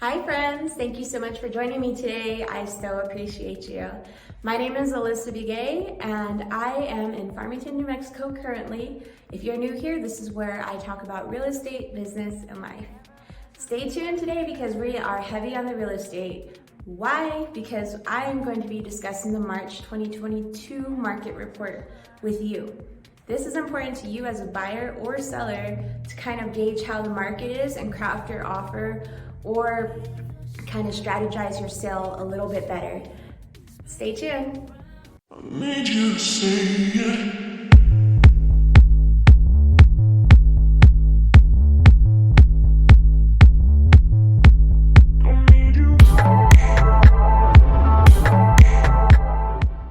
Hi friends, thank you so much for joining me today. I so appreciate you. My name is Alyssa Begay and I am in Farmington, New Mexico currently. If you're new here, this is where I talk about real estate, business, and life. Stay tuned today because we are heavy on the real estate. Why? Because I am going to be discussing the March 2022 market report with you. This is important to you as a buyer or seller to kind of gauge how the market is and craft your offer or kind of strategize your sale a little bit better. Stay tuned. I need you to say it.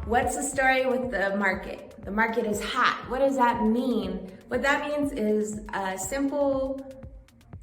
What's the story with the market? The market is hot. What does that mean? What that means is a simple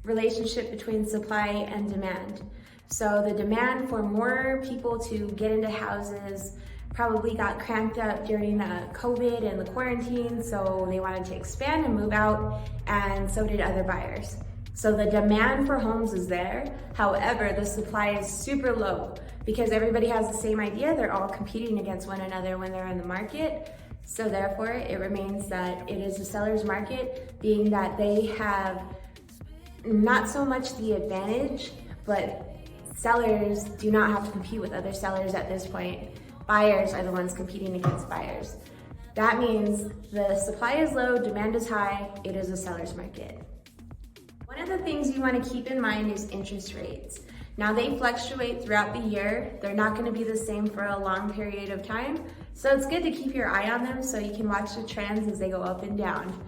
relationship between supply and demand. So the demand for more people to get into houses probably got cramped up during the COVID and the quarantine, so they wanted to expand and move out, and so did other buyers. So the demand for homes is there. However, the supply is super low because everybody has the same idea. They're all competing against one another when they're in the market. So therefore, it remains that it is a seller's market, being that they have not so much the advantage, but sellers do not have to compete with other sellers at this point. Buyers are the ones competing against buyers. That means the supply is low, demand is high, it is a seller's market. One of the things you want to keep in mind is interest rates. Now they fluctuate throughout the year. They're not going to be the same for a long period of time. So it's good to keep your eye on them so you can watch the trends as they go up and down.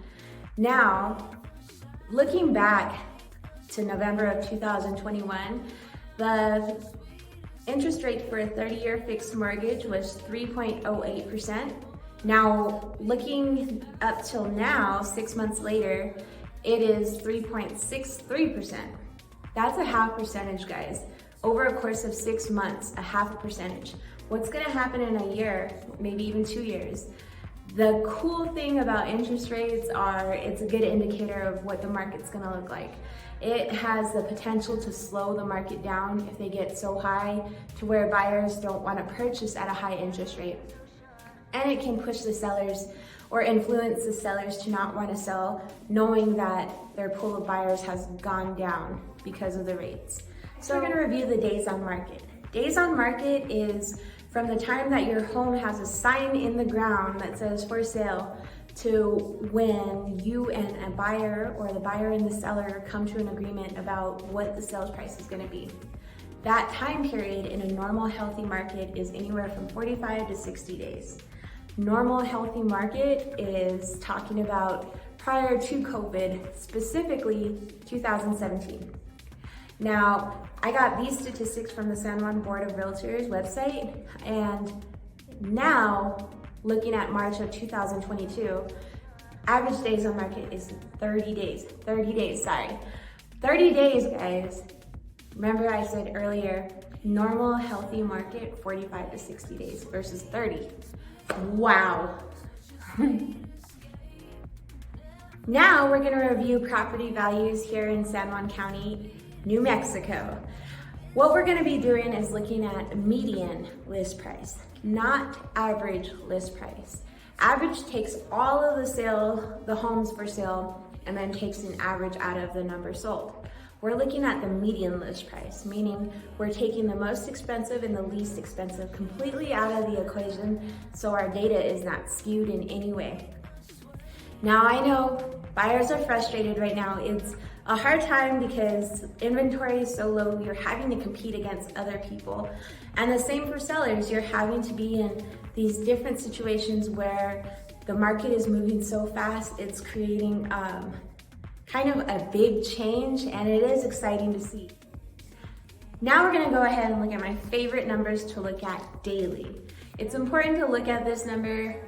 Now, looking back to November of 2021, the interest rate for a 30-year fixed mortgage was 3.08%. Now, looking up till now, 6 months later, it is 3.63%. That's a half percentage, guys. Over a course of 6 months, a half a percentage. What's gonna happen in a year, maybe even 2 years? The cool thing about interest rates are it's a good indicator of what the market's gonna look like. It has the potential to slow the market down if they get so high to where buyers don't wanna purchase at a high interest rate. And it can push the sellers or influence the sellers to not want to sell, knowing that their pool of buyers has gone down because of the rates. So we're going to review the days on market. Days on market is from the time that your home has a sign in the ground that says for sale to when you and a buyer or the buyer and the seller come to an agreement about what the sales price is going to be. That time period in a normal healthy market is anywhere from 45 to 60 days. Normal healthy market is talking about prior to COVID, specifically 2017. Now, I got these statistics from the San Juan Board of Realtors website, and now, looking at March of 2022, average days on market is 30 days. 30 days, 30 days, guys. Remember I said earlier, normal healthy market, 45 to 60 days versus 30. Wow. Now we're going to review property values here in San Juan County, New Mexico. What we're going to be doing is looking at median list price, not average list price. Average takes all of the homes for sale, and then takes an average out of the number sold. We're looking at the median list price, meaning we're taking the most expensive and the least expensive completely out of the equation so our data is not skewed in any way. Now I know buyers are frustrated right now. It's a hard time because inventory is so low, you're having to compete against other people. And the same for sellers, you're having to be in these different situations where the market is moving so fast, it's creating kind of a big change, and it is exciting to see. Now we're gonna go ahead and look at my favorite numbers to look at daily. It's important to look at this number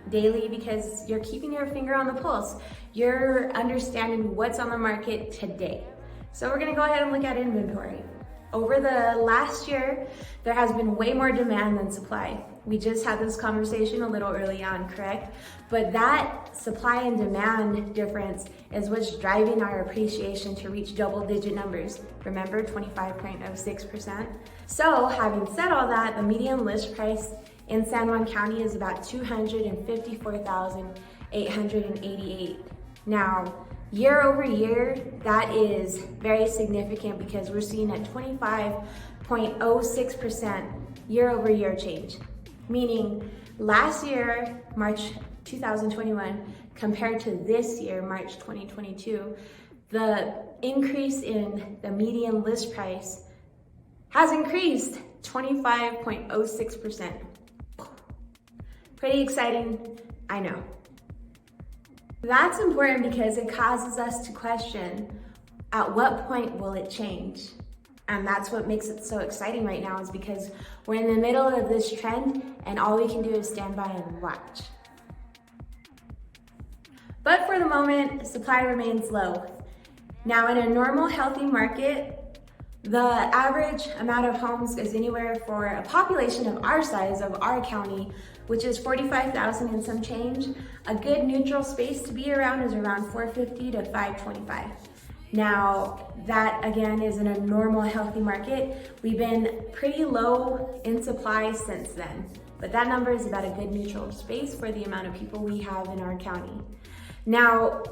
daily because you're keeping your finger on the pulse. You're understanding what's on the market today. So we're gonna go ahead and look at inventory. Over the last year, there has been way more demand than supply. We just had this conversation a little early on, correct? But that supply and demand difference is what's driving our appreciation to reach double-digit numbers. Remember, 25.06%? So, having said all that, the median list price in San Juan County is about $254,888. Now, year over year, that is very significant because we're seeing a 25.06% year over year change. Meaning last year, March 2021, compared to this year, March 2022, the increase in the median list price has increased 25.06%. Pretty exciting, I know. That's important because it causes us to question, at what point will it change? And that's what makes it so exciting right now, is because we're in the middle of this trend and all we can do is stand by and watch. But for the moment, supply remains low. Now, in a normal, healthy market, the average amount of homes is anywhere for a population of our size, of our county, which is 45,000 and some change. A good neutral space to be around is around 450 to 525. Now, that again is in a normal, healthy market. We've been pretty low in supply since then, but that number is about a good neutral space for the amount of people we have in our county. Now,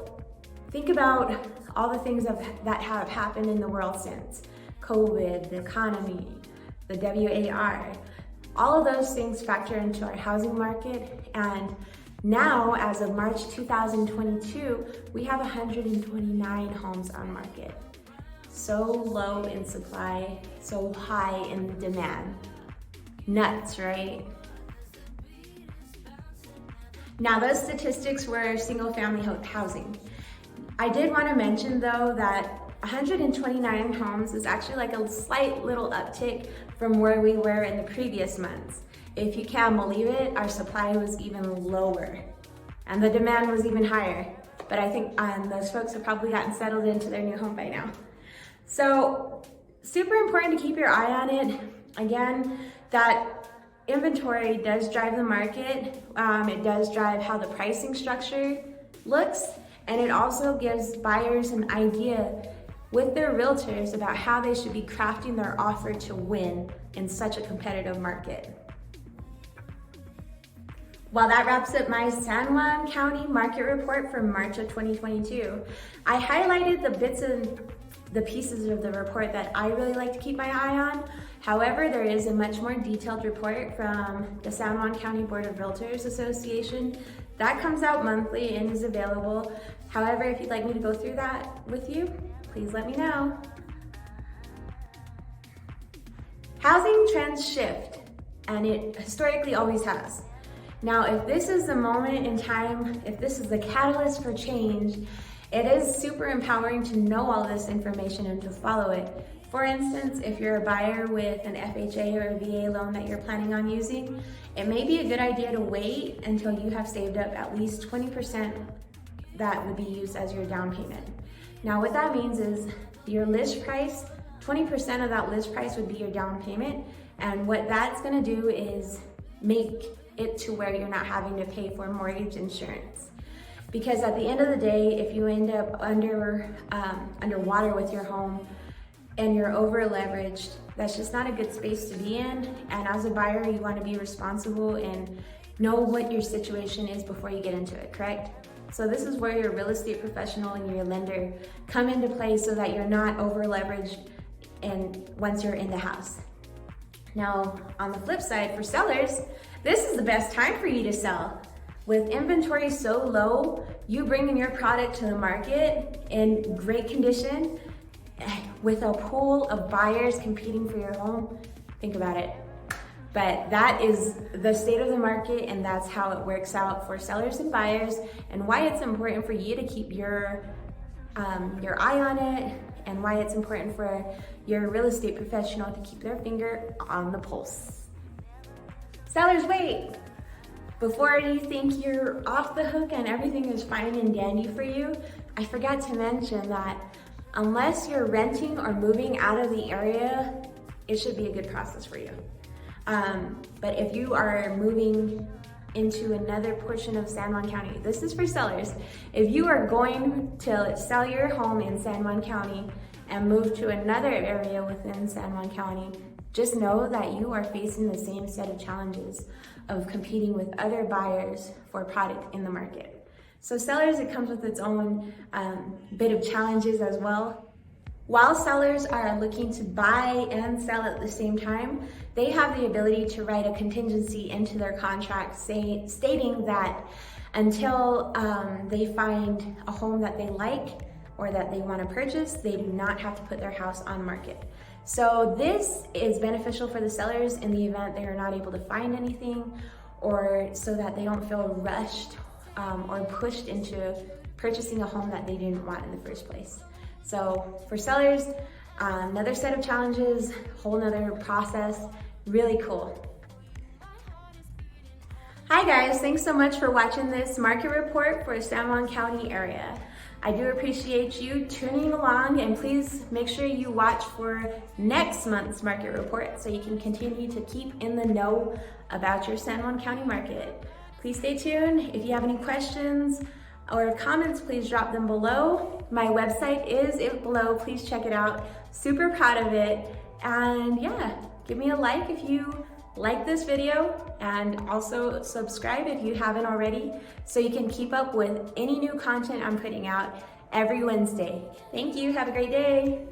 think about all the things that have happened in the world since. COVID, the economy, the WAR, all of those things factor into our housing market. And now, as of March 2022, we have 129 homes on market. So low in supply, so high in demand. Nuts, right? Now, those statistics were single family housing. I did want to mention though that 129 homes is actually like a slight little uptick from where we were in the previous months. If you can't believe it, our supply was even lower and the demand was even higher. But I think those folks have probably gotten settled into their new home by now. So super important to keep your eye on it. Again, that inventory does drive the market. It does drive how the pricing structure looks. And it also gives buyers an idea with their realtors about how they should be crafting their offer to win in such a competitive market. Well, that wraps up my San Juan County market report for March of 2022. I highlighted the bits and the pieces of the report that I really like to keep my eye on. However, there is a much more detailed report from the San Juan County Board of Realtors Association that comes out monthly and is available. However, if you'd like me to go through that with you, please let me know. Housing trends shift, and it historically always has. Now, if this is the moment in time, if this is the catalyst for change, it is super empowering to know all this information and to follow it. For instance, if you're a buyer with an FHA or a VA loan that you're planning on using, it may be a good idea to wait until you have saved up at least 20% that would be used as your down payment. Now, what that means is your list price, 20% of that list price would be your down payment. And what that's gonna do is make it to where you're not having to pay for mortgage insurance. Because at the end of the day, if you end up underwater with your home and you're over leveraged, that's just not a good space to be in. And as a buyer, you want to be responsible and know what your situation is before you get into it, correct? So this is where your real estate professional and your lender come into play so that you're not over leveraged and once you're in the house. Now, on the flip side, for sellers, this is the best time for you to sell. With inventory so low, you bringing your product to the market in great condition with a pool of buyers competing for your home, think about it. But that is the state of the market, and that's how it works out for sellers and buyers, and why it's important for you to keep your eye on it, and why it's important for your real estate professional to keep their finger on the pulse. Sellers, wait! Before you think you're off the hook and everything is fine and dandy for you, I forgot to mention that Unless you're renting or moving out of the area, it should be a good process for you. But if you are moving into another portion of San Juan County, this is for sellers. If you are going to sell your home in San Juan County and move to another area within San Juan County, just know that you are facing the same set of challenges of competing with other buyers for product in the market. So sellers, it comes with its own bit of challenges as well. While sellers are looking to buy and sell at the same time, they have the ability to write a contingency into their contract stating that until they find a home that they like or that they want to purchase, they do not have to put their house on market. So this is beneficial for the sellers in the event they are not able to find anything, or so that they don't feel rushed or pushed into purchasing a home that they didn't want in the first place. So for sellers, another set of challenges, whole nother process, really cool. Hi guys, thanks so much for watching this market report for San Juan County area. I do appreciate you tuning along, and please make sure you watch for next month's market report so you can continue to keep in the know about your San Juan County market. Please stay tuned. If you have any questions or comments, please drop them below. My website is below. Please check it out. Super proud of it. And yeah, give me a like if you like this video, and also subscribe if you haven't already, so you can keep up with any new content I'm putting out every Wednesday. Thank you. Have a great day.